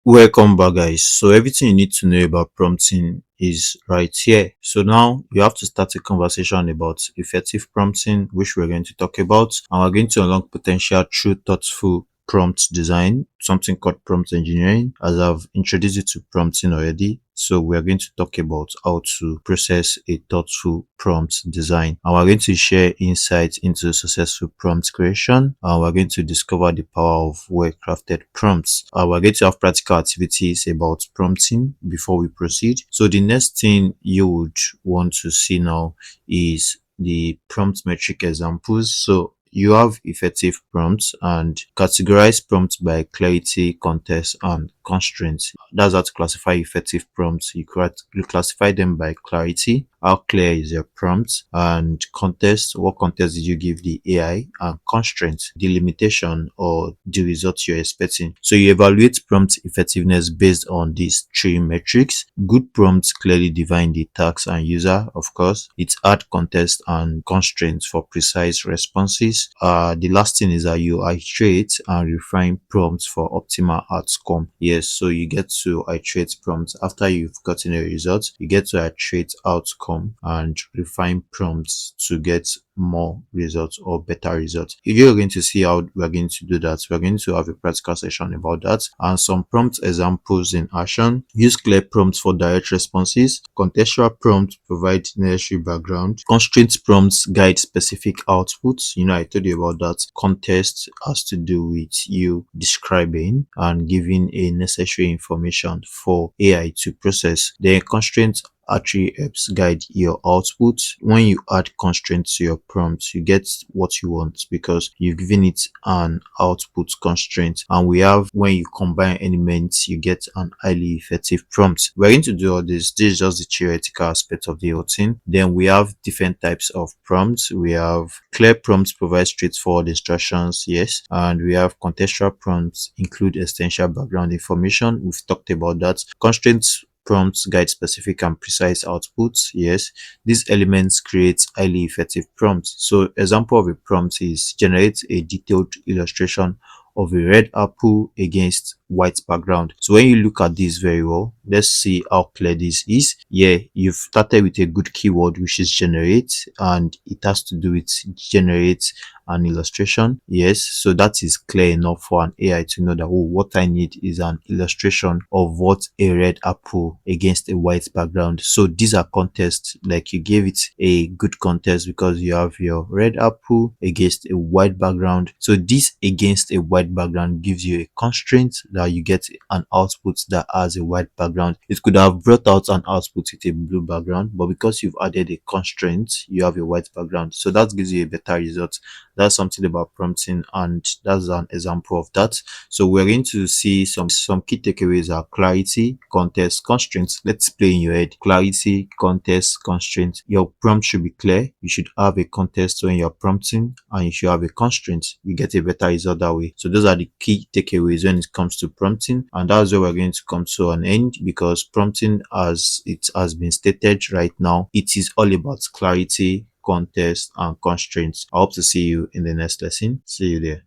Welcome back, guys. So everything you need to know about prompting is right here. So now you have to start a conversation about effective prompting, which we're going to talk about, and we're going to unlock potential through thoughtful prompt design, something called prompt engineering, as I've introduced you to prompting already. So we're going to talk about how to process a thoughtful prompt design, and we're going to share insights into successful prompt creation, and we're going to discover the power of well-crafted prompts. We're going to have practical activities about prompting before we proceed. So the next thing you would want to see now is the prompt metric examples. So you have effective prompts and categorize prompts by clarity, context, and constraints. That's how to classify effective prompts. You classify them by clarity, how clear is your prompt, and context, what context did you give the AI, and constraints, the limitation or the results you're expecting. So you evaluate prompt effectiveness based on these three metrics. Good prompts clearly define the task and user, of course. It's add context and constraints for precise responses. The last thing is that you iterate and refine prompts for optimal outcome. Yes, so you get to iterate prompts after you've gotten a result. You get to iterate outcome and refine prompts to get more results or better results. If you're going to see how we're going to do that, we're going to have a practical session about that and some prompt examples in action. Use clear prompts for direct responses. Contextual prompts provide necessary background. Constraint prompts guide specific outputs. I told you about that. Context has to do with you describing and giving a necessary information for AI to process. The constraints actually helps guide your output. When you add constraints to your prompts, you get what you want because you've given it an output constraint. And we have, when you combine elements, you get an highly effective prompt. We're going to do all this. This is just the theoretical aspect of the whole thing. Then we have different types of prompts. We have clear prompts provide straightforward instructions, yes, and we have contextual prompts include essential background information. We've talked about that. Constraints prompts guide specific and precise outputs. Yes, these elements create highly effective prompts. So example of a prompt is generate a detailed illustration of a red apple against white background. So when you look at this very well, let's see how clear this is. Yeah, you've started with a good keyword, which is generate, and it has to do with generate an illustration. Yes, so that is clear enough for an AI to know that, oh, what I need is an illustration of what a red apple against a white background. So these are contests, like you gave it a good context because you have your red apple against a white background. So this against a white background gives you a constraint that you get an output that has a white background. It could have brought out an output with a blue background, but because you've added a constraint, you have a white background. So that gives you a better result. That's something about prompting, and that's an example of that. So we're going to see some key takeaways are clarity, context, constraints. Let's play in your head. Clarity, context, constraints. Your prompt should be clear. You should have a context when you're prompting, and you should have a constraint. You get a better result that way. So those are the key takeaways when it comes to prompting, and that's where we're going to come to an end, because prompting, as it has been stated right now, it is all about clarity, context, and constraints. I hope to see you in the next lesson. See you there.